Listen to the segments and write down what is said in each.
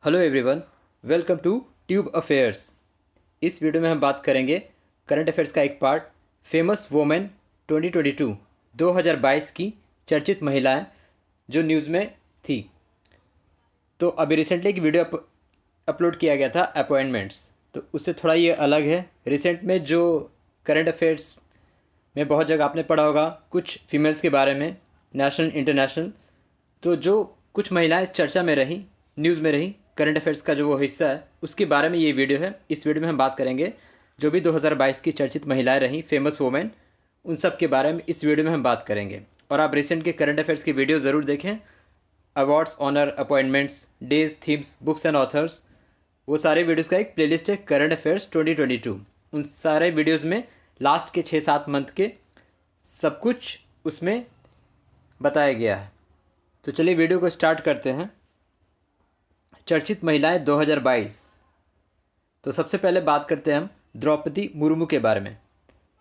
Hello everyone, welcome to Tube Affairs. इस video में हम बात करेंगे करंट अफेयर्स का एक पार्ट, फेमस वोमेन 2022 की चर्चित महिलाएं जो न्यूज़ में थी। तो अभी रिसेंटली एक वीडियो अपलोड किया गया था अपॉइंटमेंट्स, तो उससे थोड़ा ये अलग है। रिसेंट में जो करंट अफेयर्स में बहुत जगह आपने पढ़ा होगा कुछ फीमेल्स के बारे में, नेशनल इंटरनेशनल, तो जो कुछ महिलाएं चर्चा में रही, न्यूज़ में रही, करंट अफेयर्स का जो वो हिस्सा है उसके बारे में ये वीडियो है। इस वीडियो में हम बात करेंगे जो भी 2022 की चर्चित महिलाएं रहीं, फेमस वोमेन, उन सब के बारे में इस वीडियो में हम बात करेंगे। और आप रिसेंट के करंट अफेयर्स की वीडियो ज़रूर देखें। Awards, honour, appointments, days, themes, books and authors, वो सारे वीडियोज़ का एक प्लेलिस्ट है करंट अफेयर्स 2022। उन सारे वीडियोज़ में लास्ट के 6-7 मंथ के सब कुछ उसमें बताया गया है। तो चलिए वीडियो को स्टार्ट करते हैं। चर्चित महिलाएं 2022। तो सबसे पहले बात करते हैं हम द्रौपदी मुर्मू के बारे में।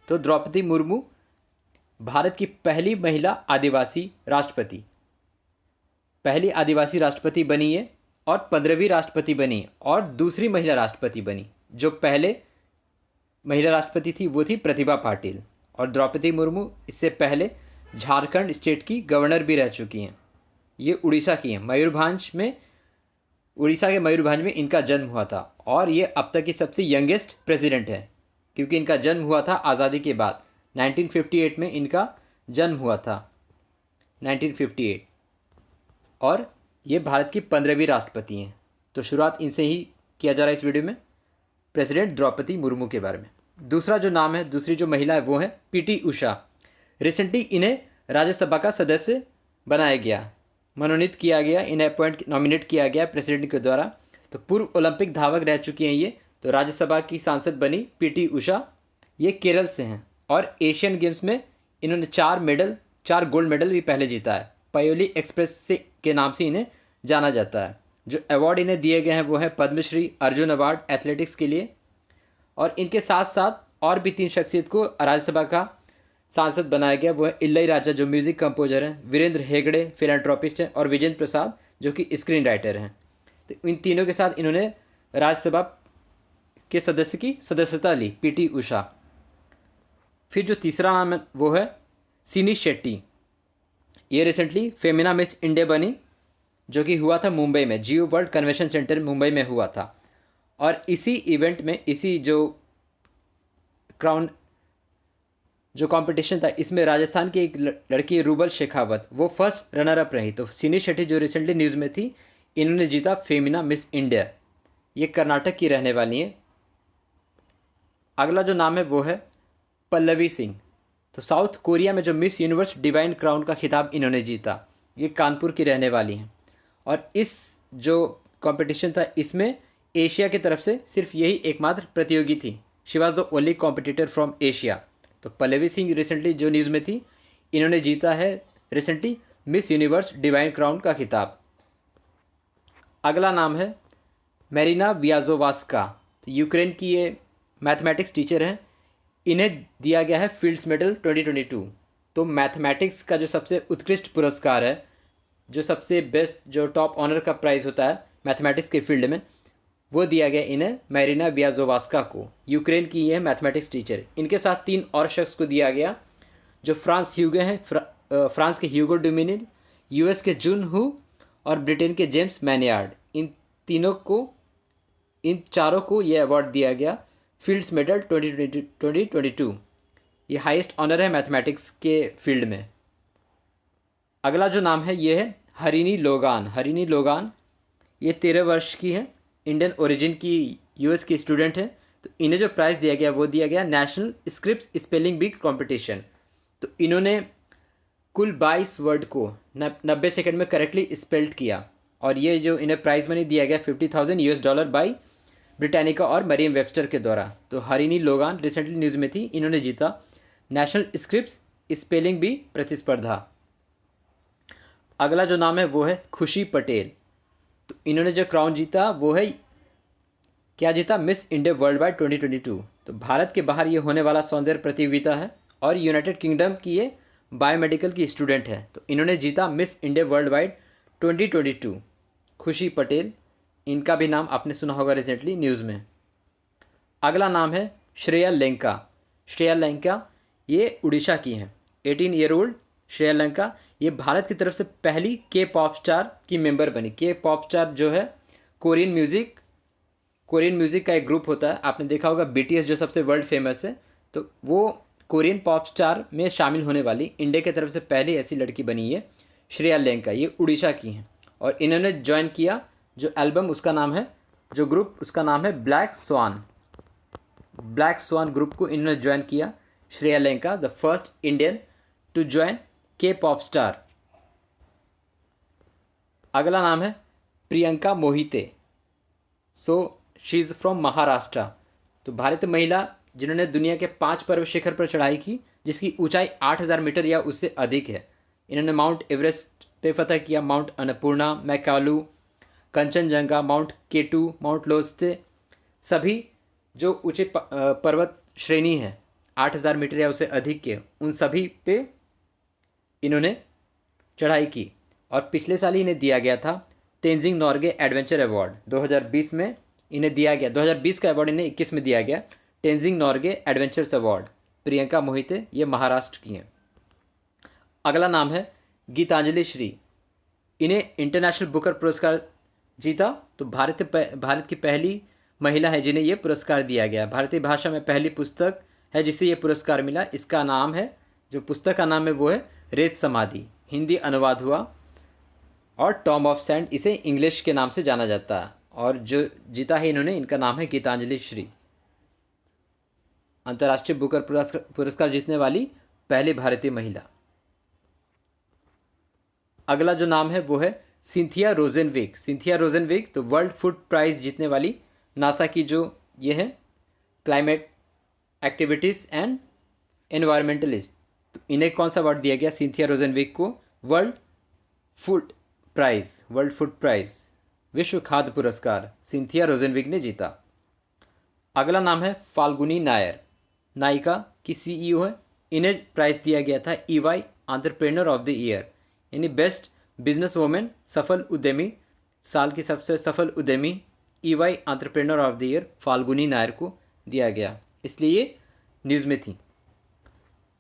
तो द्रौपदी मुर्मू भारत की पहली महिला आदिवासी राष्ट्रपति, पहली आदिवासी राष्ट्रपति बनी है और 15वीं राष्ट्रपति बनी, और दूसरी महिला राष्ट्रपति बनी। जो पहले महिला राष्ट्रपति थी वो थी प्रतिभा पाटिल, और द्रौपदी मुर्मू इससे पहले झारखंड स्टेट की गवर्नर भी रह चुकी हैं। ये उड़ीसा की हैं, मयूरभंज में, उड़ीसा के मयूरभंज में इनका जन्म हुआ था। और ये अब तक की सबसे यंगेस्ट प्रेसिडेंट है, क्योंकि इनका जन्म हुआ था आज़ादी के बाद। 1958 में इनका जन्म हुआ था, 1958। और ये भारत की 15वीं राष्ट्रपति हैं। तो शुरुआत इनसे ही किया जा रहा है इस वीडियो में, प्रेसिडेंट द्रौपदी मुर्मू के बारे में। दूसरा जो नाम है, दूसरी जो महिला है वो है पीटी उषा। रिसेंटली इन्हें राज्यसभा का सदस्य बनाया गया, मनोनीत किया गया, इन्हें नॉमिनेट किया गया प्रेसिडेंट के द्वारा। तो पूर्व ओलंपिक धावक रह चुकी हैं ये। तो राज्यसभा की सांसद बनी पीटी उषा। ये केरल से हैं और एशियन गेम्स में इन्होंने 4 गोल्ड मेडल भी पहले जीता है। पायोली एक्सप्रेस से के नाम से इन्हें जाना जाता है। जो अवार्ड इन्हें दिए गए हैं वो है पद्मश्री, अर्जुन अवार्ड एथलेटिक्स के लिए। और इनके साथ साथ और भी 3 शख्सियत को राज्यसभा का सांसद बनाया गया। वो है इलैयाराजा जो म्यूज़िक कंपोजर हैं, वीरेंद्र हेगड़े फिलैंथ्रोपिस्ट हैं, और विजेंद्र प्रसाद जो कि स्क्रीन राइटर हैं। तो इन तीनों के साथ इन्होंने राज्यसभा के सदस्य की सदस्यता ली, पीटी उषा। फिर जो तीसरा नाम है वो है सिनी शेट्टी। ये रिसेंटली फेमिना मिस इंडिया बनी, जो कि हुआ था मुंबई में, जियो वर्ल्ड कन्वेंशन सेंटर मुंबई में हुआ था। और इसी इवेंट में, इसी जो क्राउन जो कंपटीशन था, इसमें राजस्थान की एक लड़की रूबल शेखावत वो फर्स्ट रनर अप रही। तो सिनी शेट्टी जो रिसेंटली न्यूज़ में थी, इन्होंने जीता फेमिना मिस इंडिया। ये कर्नाटक की रहने वाली हैं। अगला जो नाम है वो है पल्लवी सिंह। तो साउथ कोरिया में जो मिस यूनिवर्स डिवाइन क्राउन का खिताब इन्होंने जीता। ये कानपुर की रहने वाली हैं। और इस जो कंपटीशन था इसमें एशिया की तरफ से सिर्फ यही एकमात्र प्रतियोगी थी। She was the only competitor from Asia. तो पल्लवी सिंह रिसेंटली जो न्यूज़ में थी, इन्होंने जीता है recently miss universe divine crown का खिताब। अगला नाम है मेरिना व्याजोवास्का। तो यूक्रेन की ये मैथमेटिक्स टीचर हैं। इन्हें दिया गया है फील्ड्स मेडल 2022। तो मैथमेटिक्स का जो सबसे उत्कृष्ट पुरस्कार है, जो सबसे बेस्ट, जो टॉप ऑनर का प्राइज़ होता है मैथमेटिक्स के फील्ड में, वो दिया गया इन्हें मेरिना व्याजोवास्का को। यूक्रेन की ये मैथमेटिक्स टीचर। इनके साथ 3 और शख्स को दिया गया, जो फ्रांस ह्यूगे हैं, फ्रांस के ह्यूगो डोमिनिल, यूएस के जुन हु, और ब्रिटेन के जेम्स मैनियार्ड। इन चारों को ये अवार्ड दिया गया, फील्ड्स मेडल 2022। ये हाईएस्ट ऑनर है मैथमेटिक्स के फील्ड में। अगला जो नाम है ये है हरिनी लोगान। हरिनी लोगान ये 13 वर्ष की है, इंडियन ओरिजिन की, यूएस की स्टूडेंट है। तो इन्हें जो प्राइज़ दिया गया वो दिया गया national script spelling B competition. तो इन्होंने कुल 22 वर्ड को 90 सेकंड में करेक्टली स्पेल्ड किया। और ये जो इन्हें प्राइज़ मनी दिया गया $50,000 बाई ब्रिटानिका और मरियम वेबस्टर के द्वारा। तो हरिनी लोगान रिसेंटली न्यूज़ में थी, इन्होंने जीता नेशनल स्क्रिप्ट स्पेलिंग बी प्रतिस्पर्धा। अगला जो नाम है वो है खुशी पटेल। तो इन्होंने जो क्राउन जीता वो है, क्या जीता, मिस इंडिया वर्ल्ड वाइड 2022। तो भारत के बाहर ये होने वाला सौंदर्य प्रतियोगिता है, और यूनाइटेड किंगडम की ये बायोमेडिकल की स्टूडेंट है। तो इन्होंने जीता मिस इंडिया वर्ल्ड वाइड 2022। खुशी पटेल इनका भी नाम आपने सुना होगा रिसेंटली न्यूज़ में। अगला नाम है श्रेया लेंका। श्रेया लेंका ये उड़ीसा की हैं। 18 ईयर ओल्ड श्रेया लेंका ये भारत की तरफ से पहली के पॉप स्टार की मेंबर बनी। के पॉप स्टार जो है कोरियन म्यूज़िक का एक ग्रुप होता है। आपने देखा होगा बीटीएस जो सबसे वर्ल्ड फेमस है, तो वो कोरियन पॉप स्टार में शामिल होने वाली इंडिया की तरफ से पहली ऐसी लड़की बनी है श्रेया लेंका। ये उड़ीसा की हैं और इन्होंने ज्वाइन किया जो एल्बम उसका नाम है, जो ग्रुप उसका नाम है black swan. Black swan group को इन्होंने ज्वाइन किया। Shreya Lenka the first Indian to join K pop star. अगला नाम है Priyanka Mohite. So she is from Maharashtra. तो भारतीय महिला जिन्होंने दुनिया के 5 पर्वत शिखर पर चढ़ाई की जिसकी ऊंचाई 8000 मीटर या उससे अधिक है। इन्होंने माउंट एवरेस्ट पे फतह किया, mount Annapurna, Makalu, Kanchenjunga, mount K two, mount लोस्ते, सभी जो ऊंचे पर्वत श्रेणी है 8000 मीटर या उससे अधिक के, उन सभी पे इन्होंने चढ़ाई की। और पिछले साल ही इन्हें दिया गया था तेंजिंग नॉर्गे एडवेंचर अवार्ड 2020 में इन्हें दिया गया। 2020 का अवार्ड इन्हें 21 में दिया गया, तेंजिंग नॉर्गे एडवेंचर्स अवार्ड। प्रियंका मोहिते ये महाराष्ट्र की हैं। अगला नाम है गीतांजलि श्री। इन्हें इंटरनेशनल बुकर पुरस्कार जीता। तो भारत की पहली महिला है जिन्हें ये पुरस्कार दिया गया। भारतीय भाषा में पहली पुस्तक है जिसे ये पुरस्कार मिला। इसका नाम है, जो पुस्तक का नाम है वो है रेत समाधि। हिंदी अनुवाद हुआ और टॉम ऑफ सैंड इसे इंग्लिश के नाम से जाना जाता है। और जो जीता है इन्होंने, इनका नाम है गीतांजलि श्री। अंतर्राष्ट्रीय बुकर पुरस्कार जीतने वाली पहली भारतीय महिला। अगला जो नाम है वो है सिंथिया रोजेनविक। सिंथिया रोजेनविक तो वर्ल्ड फूड प्राइज जीतने वाली नासा की जो ये है क्लाइमेट एक्टिविटीज़ एंड एनवायरमेंटलिस्ट। तो इन्हें कौन सा अवार्ड दिया गया? सिंथिया रोजेनविक को वर्ल्ड फूड प्राइज विश्व खाद्य पुरस्कार सिंथिया रोजेनविक ने जीता। अगला नाम है फाल्गुनी नायर। नायिका की सीईओ है। इन्हें प्राइज दिया गया था EY entrepreneur of the year, यानी बेस्ट बिजनेस वुमेन, सफल उद्यमी, साल की सबसे सफल उद्यमी EY entrepreneur of the year Falguni Nair को दिया गया, इसलिए ये न्यूज़ में थी।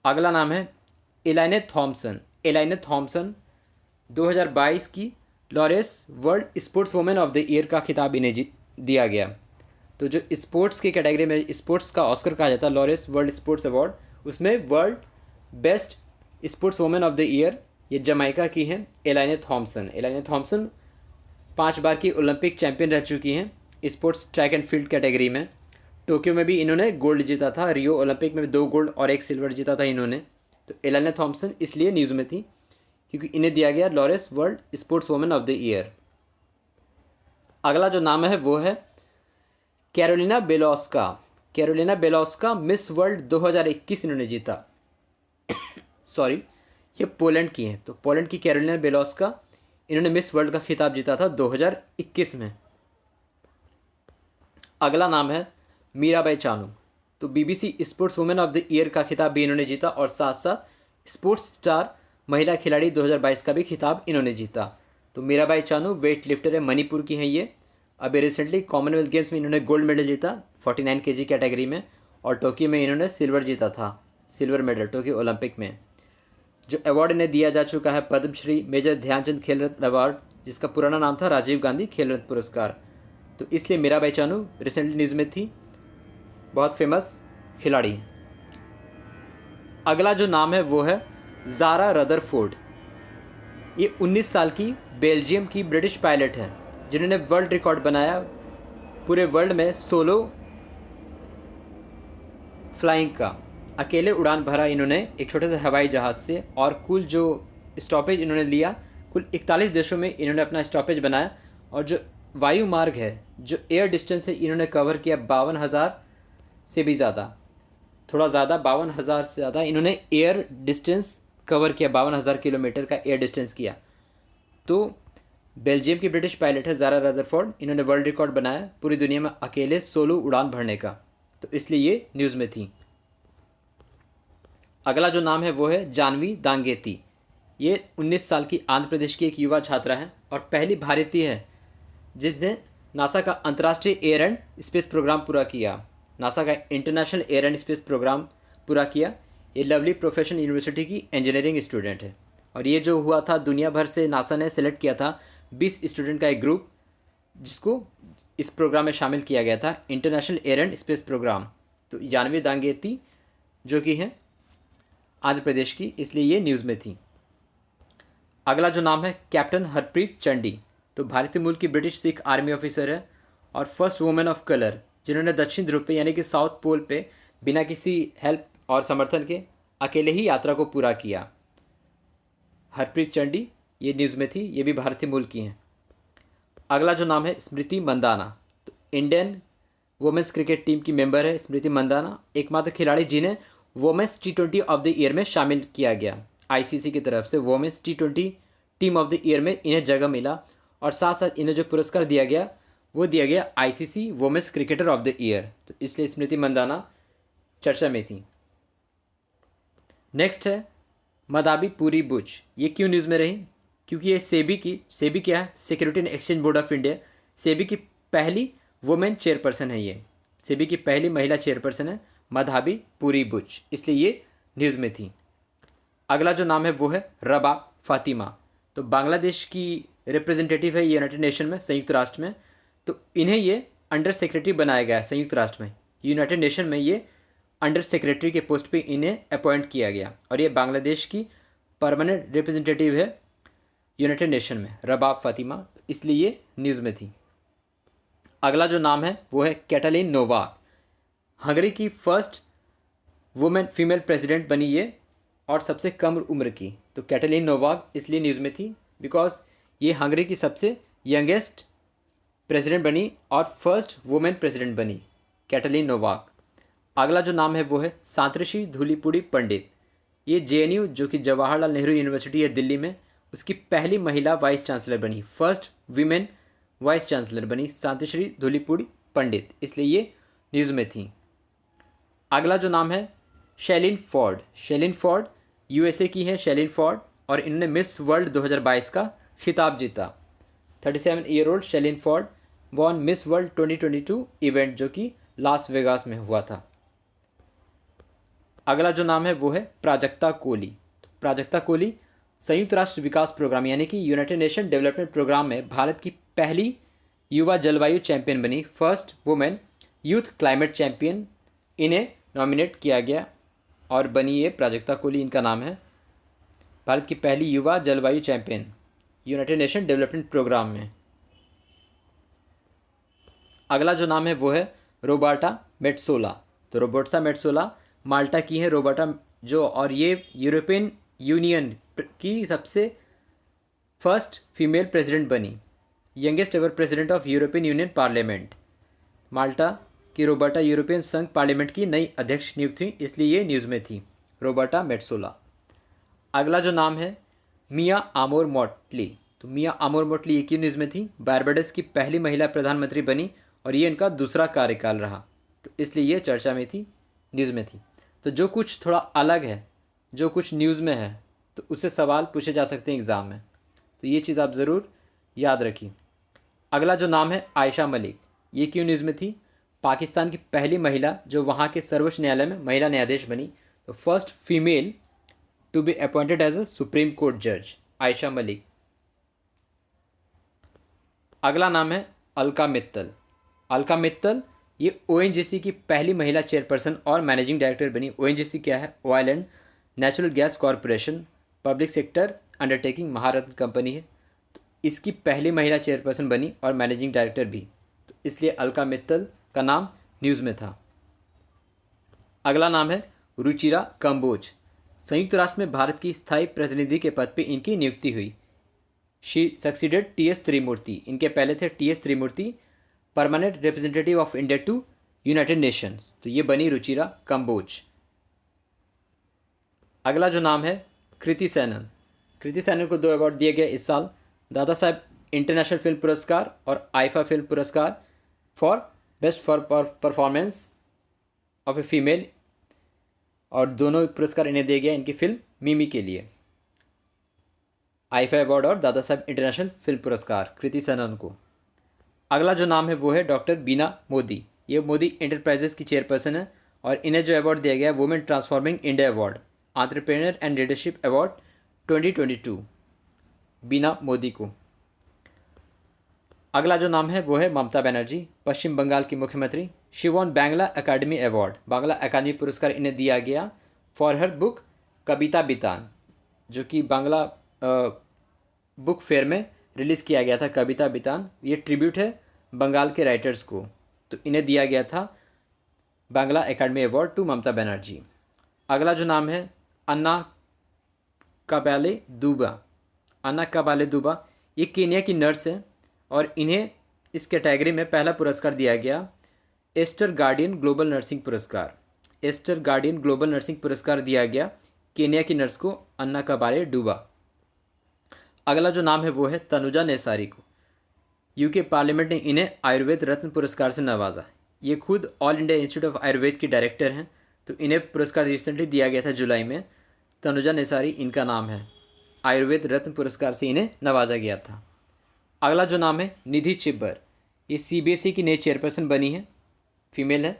अगला नाम है एलाइने थॉम्सन। एलाइने थॉम्सन 2022 की Laureus world sports women of the year का खिताब इन्हें दिया गया। तो जो स्पोर्ट्स की कैटेगरी में स्पोर्ट्स का ऑस्कर कहा जाता है, लॉरेस वर्ल्ड स्पोर्ट्स अवार्ड, उसमें world best sports women of the year ये जमाइका की हैं एलाइने थॉम्सन। एलाइने थॉम्सन 5 बार की ओलंपिक चैंपियन रह चुकी हैं sports track and field category में। टोक्यो में भी इन्होंने गोल्ड जीता था, रियो ओलंपिक में 2 गोल्ड और 1 सिल्वर जीता था इन्होंने। तो एलाइने थॉम्सन इसलिए न्यूज़ में थी क्योंकि इन्हें दिया गया Laureus world sports women of the year. अगला जो नाम है वो है कैरोलिना बेलोस्का। कैरोलिना बेलोस्का मिस वर्ल्ड 2021 इन्होंने जीता। सॉरी, ये पोलैंड की हैं। तो पोलैंड की कैरोलिना बेलोस्का, इन्होंने मिस वर्ल्ड का खिताब जीता था 2021 में। अगला नाम है मीराबाई चानू। तो BBC sports women of the year का खिताब भी इन्होंने जीता और साथ साथ स्पोर्ट्स स्टार महिला खिलाड़ी 2022 का भी खिताब इन्होंने जीता। तो मीराबाई चानू वेट लिफ्टर है, मणिपुर की हैं ये। अभी रिसेंटली कॉमनवेल्थ गेम्स में इन्होंने गोल्ड मेडल जीता 49 केजी कैटेगरी में, और टोक्यो में इन्होंने सिल्वर जीता था, सिल्वर मेडल टोक्यो ओलंपिक में। जो अवार्ड इन्हें दिया जा चुका है पद्मश्री मेजर ध्यानचंद खेल रत्न अवार्ड, जिसका पुराना नाम था राजीव गांधी खेल रत्न पुरस्कार। तो इसलिए मीराबाई चानू रिसेंटली न्यूज़ में थी, बहुत फेमस खिलाड़ी हैं। अगला जो नाम है वो है ज़ारा रदरफोर्ड। ये 19 साल की बेल्जियम की ब्रिटिश पायलट हैं जिन्होंने वर्ल्ड रिकॉर्ड बनाया पूरे वर्ल्ड में सोलो फ्लाइंग का। अकेले उड़ान भरा इन्होंने एक छोटे से हवाई जहाज़ से, और कुल जो स्टॉपेज इन्होंने लिया, कुल 41 देशों में इन्होंने अपना स्टॉपेज बनाया। और जो वायु मार्ग है, जो एयर डिस्टेंस है, इन्होंने कवर किया 52,000 से भी ज़्यादा, थोड़ा ज़्यादा 52,000 से ज़्यादा इन्होंने एयर डिस्टेंस कवर किया, 52,000 किलोमीटर का एयर डिस्टेंस किया। तो बेल्जियम की ब्रिटिश पायलट है ज़ारा रदरफोर्ड, इन्होंने वर्ल्ड रिकॉर्ड बनाया पूरी दुनिया में अकेले सोलो उड़ान भरने का, तो इसलिए ये न्यूज़ में थी। अगला जो नाम है वो है जानवी दांगेती। ये 19 साल की आंध्र प्रदेश की एक युवा छात्रा है और पहली भारतीय है जिसने नासा का अंतर्राष्ट्रीय एयर एंड स्पेस प्रोग्राम पूरा किया। नासा का international air and space programme पूरा किया। ये लवली प्रोफेशनल यूनिवर्सिटी की इंजीनियरिंग स्टूडेंट है और ये जो हुआ था दुनिया भर से नासा ने सेलेक्ट किया था 20 स्टूडेंट का एक ग्रुप जिसको इस प्रोग्राम में शामिल किया गया था, international air and space programme. तो जानवी दांगेती जो कि हैं आंध्र प्रदेश की, इसलिए ये न्यूज़ में थी। अगला जो नाम है कैप्टन हरप्रीत चंडी, तो भारतीय मूल की ब्रिटिश सिख आर्मी ऑफिसर है और फर्स्ट वुमेन ऑफ कलर जिन्होंने दक्षिण ध्रुव पे यानी कि साउथ पोल पे बिना किसी हेल्प और समर्थन के अकेले ही यात्रा को पूरा किया। हरप्रीत चंडी ये न्यूज़ में थी, ये भी भारतीय मूल की हैं। अगला जो नाम है स्मृति मंदाना, तो इंडियन वुमेन्स क्रिकेट टीम की मेंबर है स्मृति मंदाना, एकमात्र खिलाड़ी जिन्हें women's T20 of the year में शामिल किया गया। आईसीसी की तरफ से women's T20 team of the year में इन्हें जगह मिला और साथ साथ इन्हें जो पुरस्कार दिया गया वो दिया गया ICC women's cricketer of the year, तो इसलिए स्मृति मंदाना चर्चा में थी। नेक्स्ट है मदाबी पूरी बुच, ये क्यों न्यूज़ में रही? क्योंकि ये सेबी क्या है, security and exchange board of India, SEBI की पहली वुमेन चेयरपर्सन है। ये सेबी की पहली महिला चेयरपर्सन है मधाबी पूरी बुच, इसलिए ये न्यूज़ में थी। अगला जो नाम है वो है रबा फातिमा, तो बांग्लादेश की रिप्रेजेंटेटिव है यूनाइटेड नेशन में, संयुक्त राष्ट्र में। तो इन्हें ये अंडर सेक्रेटरी बनाया गया है संयुक्त राष्ट्र में, यूनाइटेड नेशन में ये अंडर सेक्रेटरी के पोस्ट पे इन्हें अपॉइंट किया गया और ये बांग्लादेश की परमानेंट रिप्रेजेंटेटिव है यूनाइटेड नेशन में, रबाब फातिमा, इसलिए ये न्यूज़ में थी। अगला जो नाम है वो है कैटलीन नोवाक, हंगरी की फर्स्ट वुमेन फीमेल प्रेसिडेंट बनी ये और सबसे कम उम्र की। तो कैटलीन नोवाक इसलिए न्यूज़ में थी बिकॉज ये हंगरी की सबसे यंगेस्ट प्रेसिडेंट बनी और फर्स्ट वुमेन प्रेसिडेंट बनी, कैटलीन नोवाक। अगला जो नाम है वो है सांतृषि धूलीपुड़ी पंडित, ये जेएनयू जो कि जवाहरलाल नेहरू यूनिवर्सिटी है दिल्ली में, उसकी पहली महिला वाइस चांसलर बनी, फर्स्ट वीमेन वाइस चांसलर बनी सांतृषि धूलीपुड़ी पंडित, इसलिए ये न्यूज़ में थी। अगला जो नाम है शैलिन फॉर्ड यूएसए की है शैलिन फॉर्ड और इन्होंने मिस वर्ल्ड 2022 का खिताब जीता। 37 year old Shailin Ford won miss world 2022 event जो कि लास वेगास में हुआ था। अगला जो नाम है वो है प्राजक्ता कोली, प्राजक्ता कोली संयुक्त राष्ट्र विकास प्रोग्राम यानी कि यूनाइटेड नेशन डेवलपमेंट प्रोग्राम में भारत की पहली युवा जलवायु चैंपियन बनी, first women youth climate champion इन्हें नॉमिनेट किया गया और बनी ये प्राजक्ता कोली इनका नाम है, भारत की पहली युवा जलवायु champion United Nation Development Programme में। अगला जो नाम है वो है रोबर्टा मेट्सोला, तो रोबर्टा मेट्सोला माल्टा की है रोबर्टा जो, और ये यूरोपियन यूनियन की सबसे फर्स्ट फीमेल प्रेसिडेंट बनी, youngest ever president of European Union parliament. Malta की रोबर्टा यूरोपियन संघ पार्लियामेंट की नई अध्यक्ष नियुक्त हुई, इसलिए ये न्यूज़ में थी, रोबर्टा मेट्सोला। अगला जो नाम है मिया आमोर मोटली, तो मिया आमोर मोटली ये क्यों न्यूज़ में थी? बारबाडोस की पहली महिला प्रधानमंत्री बनी और ये इनका दूसरा कार्यकाल रहा, तो इसलिए ये चर्चा में थी, न्यूज़ में थी। तो जो कुछ थोड़ा अलग है, जो कुछ न्यूज़ में है, तो उससे सवाल पूछे जा सकते हैं एग्ज़ाम में, तो ये चीज़ आप ज़रूर याद रखिए। अगला जो नाम है आयशा मलिक, ये क्यों न्यूज़ में थी? पाकिस्तान की पहली महिला जो वहाँ के सर्वोच्च न्यायालय में महिला न्यायाधीश बनी, तो first female to be appointed as a Supreme Court जज, आयशा मलिक। अगला नाम है अलका मित्तल, अलका मित्तल ये ओएनजीसी की पहली महिला चेयरपर्सन और मैनेजिंग डायरेक्टर बनी। ओएनजीसी क्या है? Oil and natural gas corporation, public sector undertaking Maharatna company है, तो इसकी पहली महिला चेयरपर्सन बनी और मैनेजिंग डायरेक्टर भी, तो इसलिए अलका मित्तल का नाम न्यूज़ में था। अगला नाम है रुचिरा कंबोज, संयुक्त राष्ट्र में भारत की स्थायी प्रतिनिधि के पद पर इनकी नियुक्ति हुई। शी सक्सीडेड टीएस त्रिमूर्ति, इनके पहले थे TS Tirumurti permanent representative of India to United Nations, तो ये बनी रुचिरा कंबोज। अगला जो नाम है कृति सैनन, कृति सैनन को 2 अवार्ड दिए गए इस साल, दादा साहब इंटरनेशनल फिल्म पुरस्कार और आईफा फिल्म पुरस्कार for best for performance of a female, और दोनों पुरस्कार इन्हें दिए गए इनकी फिल्म मिमी के लिए, आईफा अवार्ड और दादा साहब इंटरनेशनल फिल्म पुरस्कार कृति सैनन को। अगला जो नाम है वो है डॉक्टर बीना मोदी। ये मोदी इंटरप्राइजेस की चेयरपर्सन है और इन्हें जो अवार्ड दिया गया है women transforming India award, entrepreneur and leadership award 2022, बीना मोदी को। अगला जो नाम है वो है ममता बनर्जी, पश्चिम बंगाल की मुख्यमंत्री। She won Bangla Akademi award, Bangla Akademi पुरस्कार इन्हें दिया गया फॉर हर बुक कविता बितान, जो कि बांग्ला बुक फेयर में रिलीज़ किया गया था। कविता बितान ये ट्रिब्यूट है बंगाल के राइटर्स को, तो इन्हें दिया गया था बांग्ला अकादमी अवार्ड टू ममता बनर्जी। अगला जो नाम है अन्ना काबाले दुबा। अन्ना काबाले दुबा ये केनिया की नर्स है और इन्हें इस कैटेगरी में पहला पुरस्कार दिया गया एस्टर गार्डियन ग्लोबल नर्सिंग पुरस्कार। एस्टर गार्डियन ग्लोबल नर्सिंग पुरस्कार दिया गया केनिया की नर्स को, अन्ना काबाले डुबा। अगला जो नाम है वो है तनुजा नेसारी को। यूके पार्लियामेंट ने इन्हें आयुर्वेद रत्न पुरस्कार से नवाजा। ये खुद all India institute of Ayurveda की डायरेक्टर हैं, तो इन्हें पुरस्कार रिसेंटली दिया गया था जुलाई में। तनुजा नेसारी इनका नाम है, आयुर्वेद रत्न पुरस्कार से इन्हें नवाजा गया था। अगला जो नाम है निधि चिब्बर। ये सीबीएसई की नई चेयरपर्सन बनी है, फीमेल है,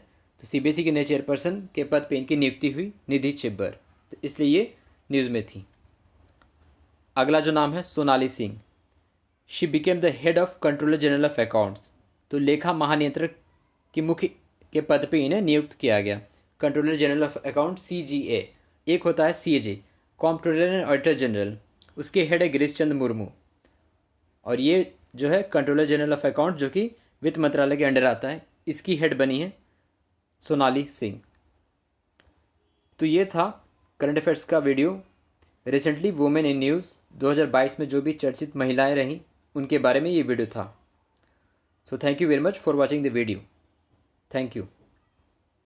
तो सीबीएसई के नए चेयरपर्सन के पद पे इनकी नियुक्ति हुई निधि चिब्बर, तो इसलिए ये न्यूज़ में थी। अगला जो नाम है Sonali Singh. She became the head of controller general of accounts, तो लेखा महानियंत्रक के मुख्य के पद पे इन्हें नियुक्त किया गया। Controller general of account CGA, एक होता है CAG comptroller and auditor general, उसके हेड है गिरीश चंद्र मुर्मू, और ये जो है कंट्रोलर जनरल ऑफ अकाउंट जो कि वित्त मंत्रालय के अंडर आता है, इसकी हेड बनी है सोनाली सिंह। तो ये था करंट अफेयर्स का video. Recently women in news 2022 में जो भी चर्चित महिलाएं रहीं उनके बारे में ये वीडियो था। So thank you very much for watching the video. Thank you.